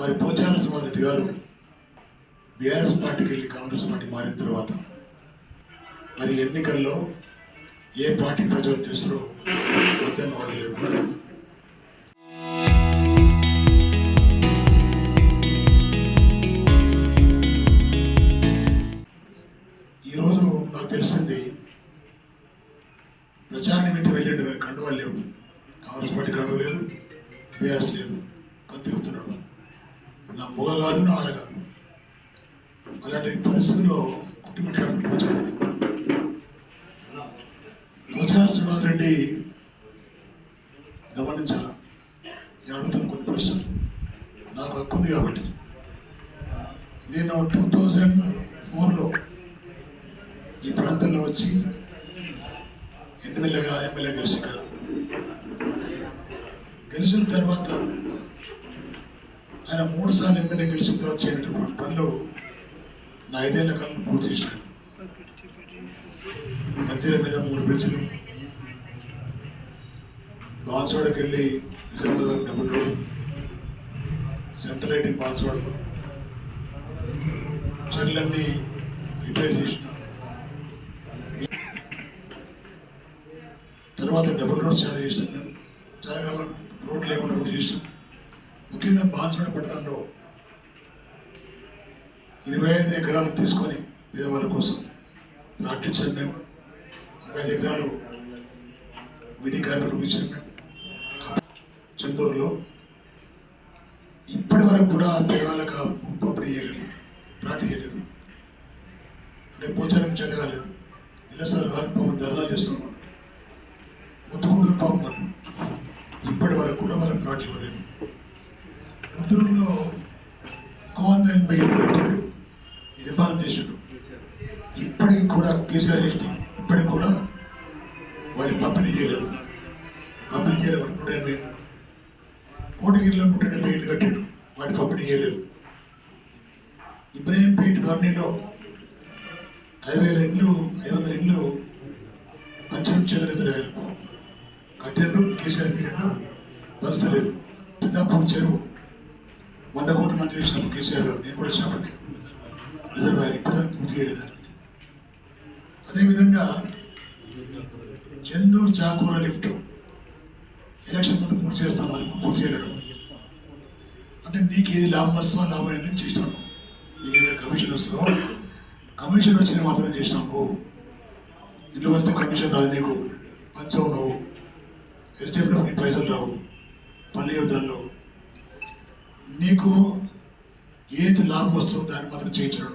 మరి పోచారం శ్రీనివాసరెడ్డి గారు బీఆర్ఎస్ పార్టీకి వెళ్ళి కాంగ్రెస్ పార్టీ మారిన తర్వాత మరి ఎన్నికల్లో ఏ పార్టీ ప్రచారం చేస్తారో వద్దని వాడలేదు. ఈరోజు నాకు తెలిసింది ప్రచార నిమిత్తం వెళ్ళిండు కానీ కండువాలు లేవు. కాంగ్రెస్ పార్టీ కండువ లేదు, బీఆర్ఎస్ లేదు, కానీ తిరుగుతున్నాడు. నా మొగ కాదు, నా ఆడ కాదు. అలాంటి పరిస్థితుల్లో కుటుంబం పోచారు శ్రీనివాసరెడ్డి గమనించాలా. నేను అడుగుతున్న కొన్ని ప్రశ్నలు నాకు హక్కు ఉంది కాబట్టి. నేను 2004లో ఈ ప్రాంతంలో వచ్చి ఎమ్మెల్యే గెలిచి ఇక్కడ గెలిచిన తర్వాత ఆయన 3 సార్లు ఎమ్మెల్యే గెలిచిన తర్వాత చేయనటువంటి పనులు నా 5 ఏళ్ల కాలంలో పూర్తి చేశాను. మధ్యలో మీద 3 బ్రిడ్జ్లు, బాన్స్వాడకి వెళ్ళి Nizamabad double road, central lighting బాన్స్వాడలో చెట్లన్నీ రిపేర్ చేసిన తర్వాత డబుల్ రోడ్స్ చాలా చేస్తాం. నేను చాలా కాలం రోడ్ లేకుండా రోడ్ చేస్తాం. ముఖ్యంగా బాన్స్వాడ పట్టణంలో 25 ఎకరాలు తీసుకొని పేదవాళ్ళ కోసం నాటించాను. మేము 25 ఎకరాలు విడి కార్మికులకు ఇచ్చాను. మేము చందూరులో ఇప్పటి వరకు కూడా పేదవాళ్ళకు పంపిణీ చేయలేదు, ప్లాట్ చేయలేదు. అంటే పోచారం చదవలేదు. ఇళ్ళసారి పాపం ధర్నాలు చేస్తున్నాం, ముత్తుకుంటున్న పాపం వాళ్ళు ఇప్పటి వరకు కూడా వాళ్ళకి ప్లాట్ ఇవ్వలేదు. ముత్తూరులో 180 ఇళ్ళు కట్టాడు, నిర్మాణం చేసాడు. ఇప్పటికి కూడా కేసీఆర్ రెడ్డి ఇప్పటికి కూడా వాళ్ళు పంపిణీ చేయలేదు. 180 ఇళ్ళు. కోటగిరిలో 170 ఇళ్ళు కట్టాడు, వాటి పంపిణీ చేయలేదు. ఇబ్రహీంపేట కాలనీలో 5,000 ఇళ్ళు, 500 ఇళ్ళు పంచం చెదరెదురయ్యారు, కట్టాడు. కేసీఆర్ పీరియడ్లో వస్తలేదు. సిద్ధాపూర్ చెరువు 100 కోట్ల మంది చేసినప్పుడు కేసీఆర్ గారు, నేను కూడా వచ్చినప్పటికీ రిజర్వాయర్ ఇప్పుడు పూర్తి చేయలేదని. అదేవిధంగా చందూరు చాకూర లిఫ్ట్ ఎలక్షన్ ముందు పూర్తి చేస్తాను, అది పూర్తి చేయలేడు. అంటే నీకు ఏది లాభం వస్తుందో లాభం ఏదని చేసినాను. నీకు ఏదైనా కమిషన్ వస్తుందో కమిషన్ వచ్చిన మాత్రం చేసినావు. ఇల్లు వస్తే కమిషన్ రాదు, నీకు పంచవు, నువ్వు చెప్పినప్పుడు నీ పైసలు రావు, పల్లె యుద్ధాల్లో నీకు ఏది లాభం వస్తుందో దాన్ని మాత్రం చేయించడం.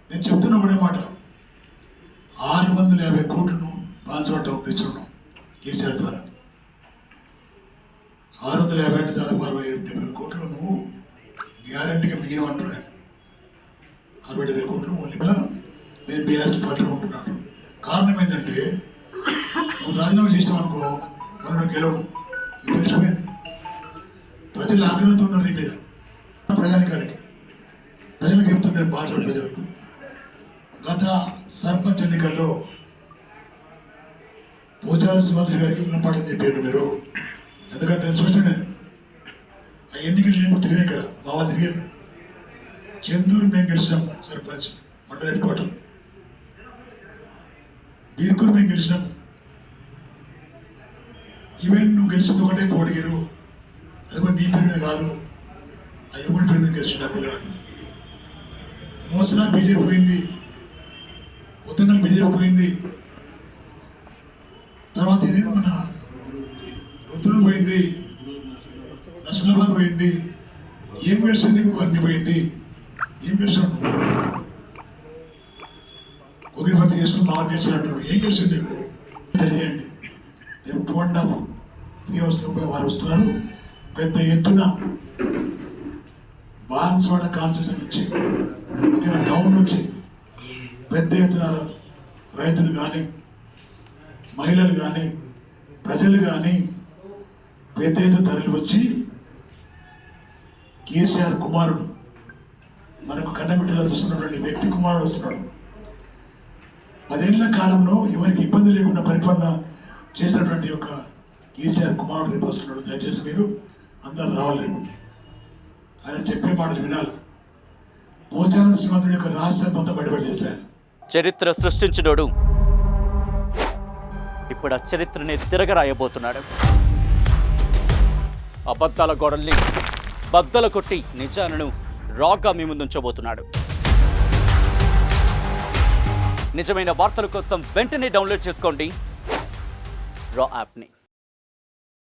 నేను చెప్తున్నా ఒకటే మాట, 650 కోట్లను బాన్స్వాడ తెచ్చడం కేసీఆర్ ద్వారా. 650 అంటే దాదాపు 60-70 కోట్లు నువ్వు గ్యారంటీగా మిగిలివంటున్నాను. 60-70 కోట్లు ఓన్లీ నేను బీఆర్ఎస్ పార్టీలో ఉంటున్నాను. కారణం ఏంటంటే నువ్వు రాజీనామా చేస్తావు అనుకో, మనం గెలవడం తెలిసిపోయింది. ప్రజలు ఆగ్రహంతో ఉన్నారు నీ మీద. ప్రజలకు చెప్తున్నాను, బాన్స్వాడ ప్రజలకు. గత సర్పంచ్ ఎన్నికల్లో పోచారం శ్రీనివాసరెడ్డి గారికి వినపాటని చెప్పారు మీరు. ఎందుకంటే నేను చూసాను, ఆ ఎన్నికలు నేను తిరిగాను, ఇక్కడ మా వాళ్ళు తిరిగాను. చందూరు మేము గెలిచాం సర్పంచ్, మండల హెడ్ క్వార్టర్. బీర్కూరు మేము గెలిచాం. ఈవెన్ నువ్వు గెలిచింది ఒకటే కోటగిరు, అది కూడా నీ పేరు మీద కాదు, ఆ యువకుడి పేరు మీద గెలిచిన డబ్బులు. మోసరా బీజేపీ పోయింది, ఉత్తరాలు బీజేపీ పోయింది. తర్వాత ఇదేదో మన రుద్రం పోయింది, నస్లాబాద్ పోయింది. ఏం గెలిచింది? అన్ని పోయింది. ఏం గెలిచాను? ఒకరి భర్తీ చేసుకుని 4 గెలిచినట్టు. ఏం గెలిచింది నీకు తెలియండి. 2.5 years లోపల వారు వస్తున్నారు. పెద్ద ఎత్తున బాన్స్వాడ కాన్స్టిట్యూషన్ నుంచి, టౌన్ నుంచి పెద్ద ఎత్తున రైతులు కానీ, మహిళలు కానీ, ప్రజలు కానీ పెద్ద ఎత్తున తరలి వచ్చి కేసీఆర్ కుమారుడు, మనకు కన్నబిడ్డగా చూస్తున్నటువంటి వ్యక్తి కుమారుడు వస్తున్నాడు. 10 ఏళ్ల కాలంలో ఎవరికి ఇబ్బంది లేకుండా పరిపాలన చేసినటువంటి ఒక కేసీఆర్ కుమారుడు రేపు వస్తున్నాడు. దయచేసి మీరు అందరూ రావాలి. ఆయన చెప్పే మాటలు వినాలి. పోచారం శ్రీమంతుడి యొక్క రహస్యం మొత్తం బయటపడి చేశారు. చరిత్ర సృష్టించినోడు ఇప్పుడు ఆ చరిత్రని తిరగరాయబోతున్నాడు. అబద్ధాల గోడల్ని బద్దలు కొట్టి నిజాలను రాగా మీ ముందుంచబోతున్నాడు. నిజమైన వార్తల కోసం వెంటనే డౌన్లోడ్ చేసుకోండి రా యాప్ని.